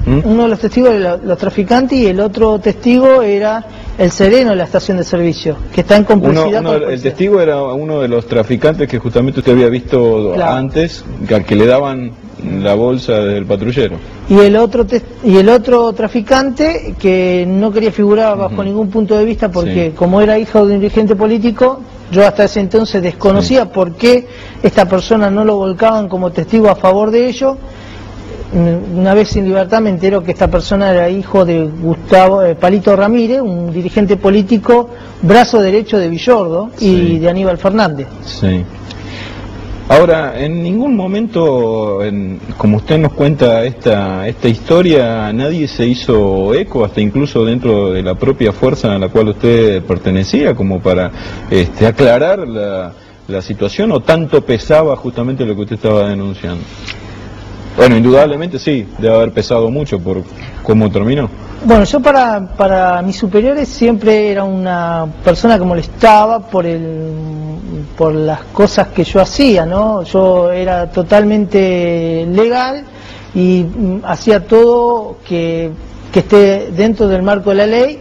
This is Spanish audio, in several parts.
Uno de los testigos era los traficantes y el otro testigo era el sereno de la estación de servicio, que está en complicidad con el testigo era uno de los traficantes que justamente usted había visto antes, al que le daban la bolsa del patrullero. Y el otro traficante que no quería figurar bajo ningún punto de vista porque como era hijo de un dirigente político, yo hasta ese entonces desconocía por qué esta persona no lo volcaban como testigo a favor de ellos. Una vez en libertad me entero que esta persona era hijo de Gustavo Palito Ramírez, un dirigente político, brazo derecho de Villordo y de Aníbal Fernández. Sí. Ahora, en ningún momento, como usted nos cuenta esta historia, nadie se hizo eco, hasta incluso dentro de la propia fuerza a la cual usted pertenecía, como para aclarar la situación, o tanto pesaba justamente lo que usted estaba denunciando. Bueno, indudablemente sí, debe haber pesado mucho por cómo terminó. Bueno, yo para mis superiores siempre era una persona que molestaba por las cosas que yo hacía, ¿no? Yo era totalmente legal y hacía todo que esté dentro del marco de la ley,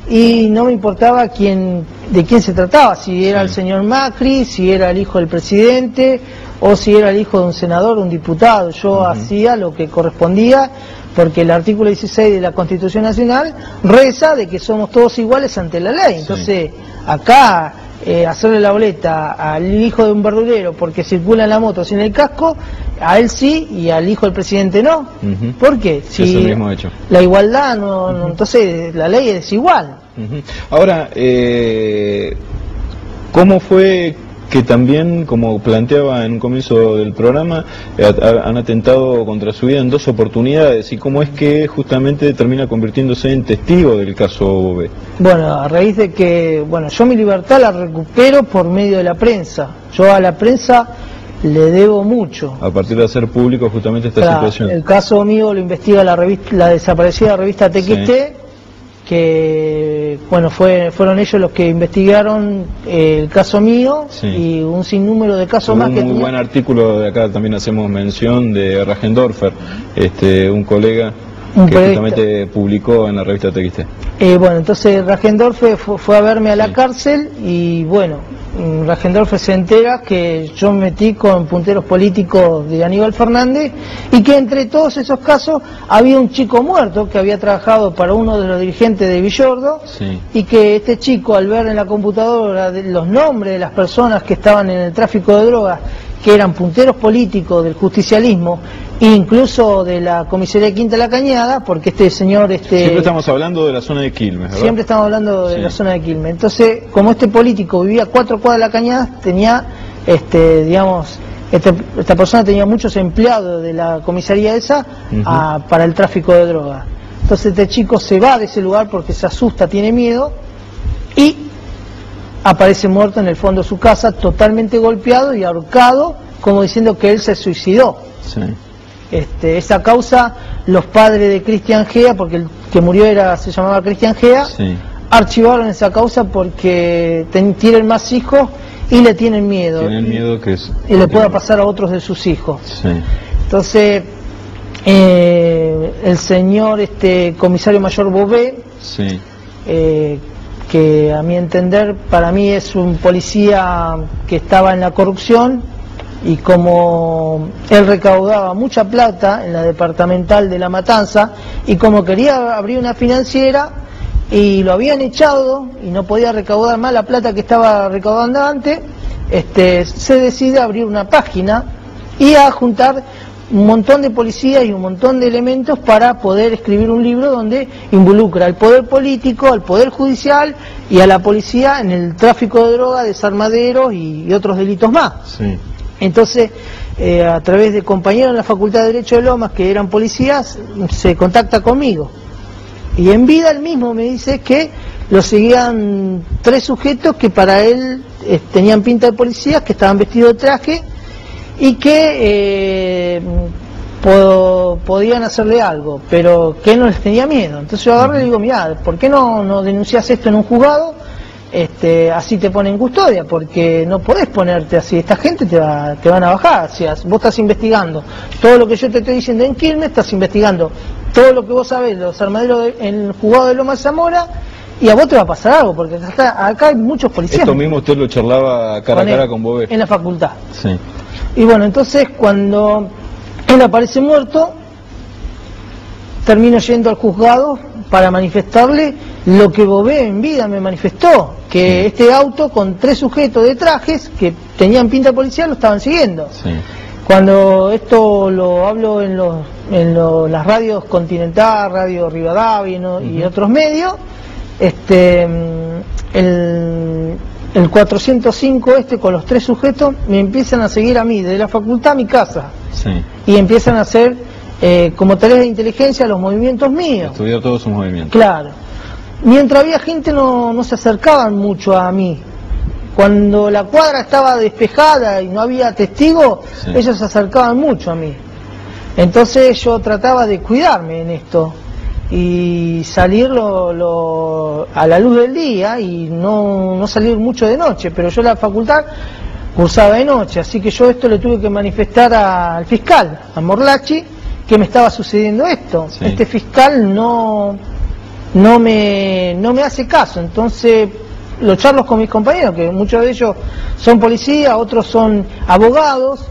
y no me importaba de quién se trataba, si era el señor Macri, si era el hijo del presidente o si era el hijo de un senador o un diputado. Yo hacía lo que correspondía, porque el artículo 16 de la Constitución Nacional reza de que somos todos iguales ante la ley. Entonces, acá hacerle la boleta al hijo de un verdulero porque circula en la moto sin el casco, a él sí y al hijo del presidente no. ¿Por qué? Si es el mismo hecho. La igualdad no, entonces la ley es igual. Ahora, ¿cómo fue que también, como planteaba en un comienzo del programa, han atentado contra su vida en 2 oportunidades? ¿Y cómo es que justamente termina convirtiéndose en testigo del caso Bové? Bueno, a raíz de que, yo mi libertad la recupero por medio de la prensa. Yo a la prensa le debo mucho. A partir de hacer público justamente esta situación. El caso mío lo investiga la desaparecida revista TXT, que fueron ellos los que investigaron el caso mío y un sinnúmero de casos más que muy buen artículo, de acá también hacemos mención, de Rajendorfer, un colega que justamente publicó en la revista TXT. Entonces Rajendorfer fue a verme a la cárcel y Rajendorfer se entera que yo me metí con punteros políticos de Aníbal Fernández y que entre todos esos casos había un chico muerto que había trabajado para uno de los dirigentes de Villordo y que este chico, al ver en la computadora los nombres de las personas que estaban en el tráfico de drogas, que eran punteros políticos del justicialismo, incluso de la comisaría Quinta de la Cañada, porque este señor... Siempre estamos hablando de la zona de Quilmes, ¿verdad? Siempre estamos hablando de la zona de Quilmes. Entonces, como este político vivía a 4 cuadras de la Cañada, tenía, esta persona tenía muchos empleados de la comisaría esa para el tráfico de drogas. Entonces este chico se va de ese lugar porque se asusta, tiene miedo, y aparece muerto en el fondo de su casa, totalmente golpeado y ahorcado, como diciendo que él se suicidó. Esa causa, los padres de Cristian Gea, porque el que murió se llamaba Cristian Gea, archivaron esa causa porque tienen más hijos y le tienen miedo. Y le pueda pasar a otros de sus hijos. Entonces, el señor comisario mayor Bové, que a mi entender, para mí es un policía que estaba en la corrupción, y como él recaudaba mucha plata en la departamental de La Matanza, y como quería abrir una financiera y lo habían echado y no podía recaudar más la plata que estaba recaudando antes, se decide abrir una página y a juntar un montón de policías y un montón de elementos para poder escribir un libro donde involucra al poder político, al poder judicial y a la policía en el tráfico de droga, desarmaderos y otros delitos más. Entonces, a través de compañeros en la Facultad de Derecho de Lomas que eran policías, se contacta conmigo. Y en vida él mismo me dice que lo seguían 3 sujetos que para él tenían pinta de policías, que estaban vestidos de traje y que podían hacerle algo, pero que él no les tenía miedo. Entonces yo agarré y le digo, mirá, ¿por qué no denuncias esto en un juzgado? Así te ponen en custodia, porque no podés ponerte así, esta gente te van a bajar. Si vos estás investigando todo lo que yo te estoy diciendo en Quilmes, estás investigando todo lo que vos sabés, los armaderos en el juzgado de Loma Zamora, y a vos te va a pasar algo, porque acá hay muchos policías. Esto mismo usted lo charlaba cara a cara con Bové. En la facultad. Sí. Y bueno, entonces cuando él aparece muerto, termino yendo al juzgado para manifestarle lo que Bové en vida me manifestó, que este auto con 3 sujetos de trajes que tenían pinta policial lo estaban siguiendo. Sí. Cuando esto lo hablo en las radios Continental, Radio Rivadavia y otros medios, el 405 con los 3 sujetos me empiezan a seguir a mí, desde la facultad a mi casa. Sí. Y empiezan a hacer como tareas de inteligencia los movimientos míos. Estudiar todos sus movimientos. Claro. Mientras había gente no se acercaban mucho a mí. Cuando la cuadra estaba despejada y no había testigos, sí, ellos se acercaban mucho a mí. Entonces yo trataba de cuidarme en esto y salir a la luz del día y no salir mucho de noche, pero yo la facultad cursaba de noche, así que yo esto le tuve que manifestar al fiscal, a Morlacci, que me estaba sucediendo esto. Sí. Este fiscal no me hace caso, entonces lo charlo con mis compañeros, que muchos de ellos son policías, otros son abogados,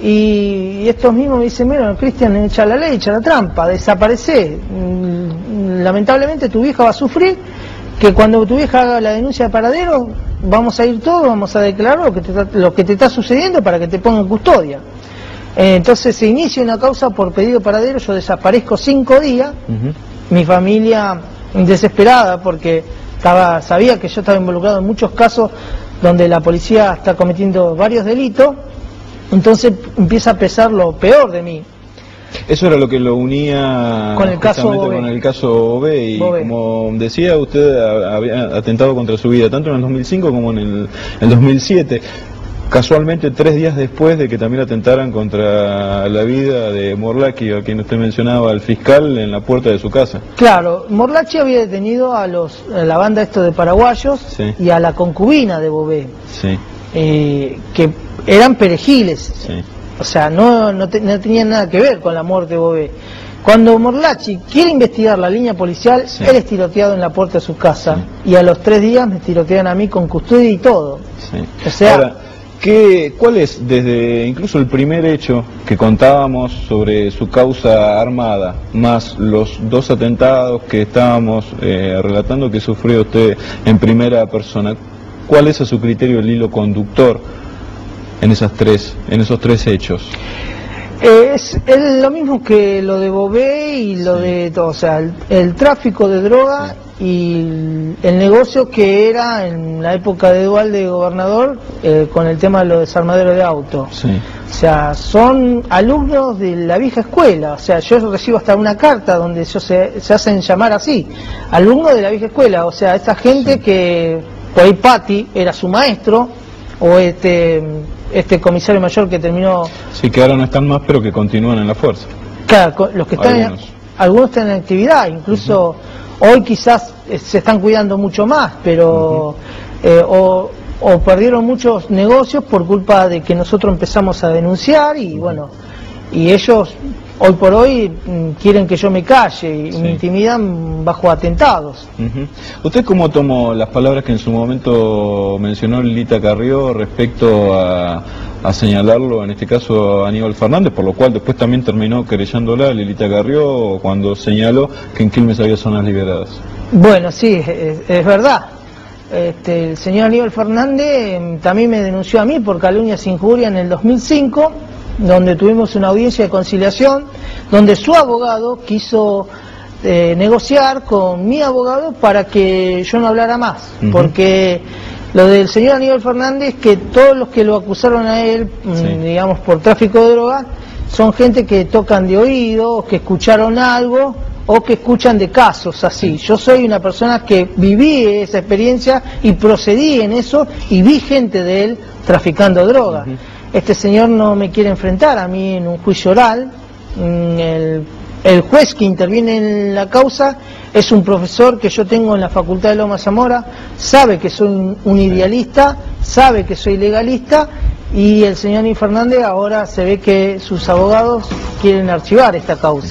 y estos mismos me dicen, mira, Cristian, echa la ley, echa la trampa, desaparece. Lamentablemente tu vieja va a sufrir, que cuando tu vieja haga la denuncia de paradero, vamos a ir todos, vamos a declarar lo que te está sucediendo para que te pongan en custodia. Entonces se inicia una causa por pedido de paradero, yo desaparezco 5 días, mi familia desesperada porque sabía que yo estaba involucrado en muchos casos donde la policía está cometiendo varios delitos, entonces empieza a pesar lo peor de mí. Eso era lo que lo unía con el caso Bové. Con el caso Bové, y como decía, usted había atentado contra su vida, tanto en el 2005 como en el 2007. Casualmente 3 días después de que también atentaran contra la vida de Morlacci, a quien usted mencionaba, al fiscal, en la puerta de su casa. Claro, Morlacci había detenido a la banda de paraguayos, sí, y a la concubina de Bové, sí, que eran perejiles, sí, o sea, no tenían nada que ver con la muerte de Bové. Cuando Morlacci quiere investigar la línea policial, sí, él es tiroteado en la puerta de su casa, sí, y a los 3 días me tirotean a mí con custodia y todo. Sí. O sea... Ahora, ¿cuál es, desde incluso el primer hecho que contábamos sobre su causa armada, más los 2 atentados que estábamos relatando que sufrió usted en primera persona, cuál es a su criterio el hilo conductor en esos 3 hechos? Es lo mismo que lo de Bové y lo, sí, de todo, o sea, el tráfico de droga, sí, y el negocio que era en la época de Duhalde de gobernador con el tema de los desarmaderos de autos. Sí. O sea, son alumnos de la vieja escuela, o sea, yo recibo hasta una carta donde ellos se hacen llamar así, alumnos de la vieja escuela, o sea, esa gente, sí, que por ahí Patti era su maestro, o este comisario mayor que terminó... Sí, que ahora no están más, pero que continúan en la fuerza. Claro, los que están algunos están en actividad, incluso hoy quizás se están cuidando mucho más, pero o perdieron muchos negocios por culpa de que nosotros empezamos a denunciar y bueno, y ellos hoy por hoy quieren que yo me calle y, sí, me intimidan bajo atentados. ¿Usted cómo tomó las palabras que en su momento mencionó Lilita Carrió respecto a señalarlo, en este caso a Aníbal Fernández, por lo cual después también terminó querellándola Lilita Carrió cuando señaló que en Quilmes había zonas liberadas? Bueno, sí, es verdad. El señor Aníbal Fernández también me denunció a mí por calumnias e injurias en el 2005, donde tuvimos una audiencia de conciliación, donde su abogado quiso negociar con mi abogado para que yo no hablara más, porque lo del señor Aníbal Fernández, que todos los que lo acusaron a él, sí, digamos, por tráfico de droga, son gente que tocan de oído, o que escucharon algo, o que escuchan de casos así. Yo soy una persona que viví esa experiencia y procedí en eso y vi gente de él traficando droga. Este señor no me quiere enfrentar a mí en un juicio oral. El juez que interviene en la causa es un profesor que yo tengo en la Facultad de Loma Zamora, sabe que soy un idealista, sabe que soy legalista, y el señor Aníbal Fernández ahora se ve que sus abogados quieren archivar esta causa.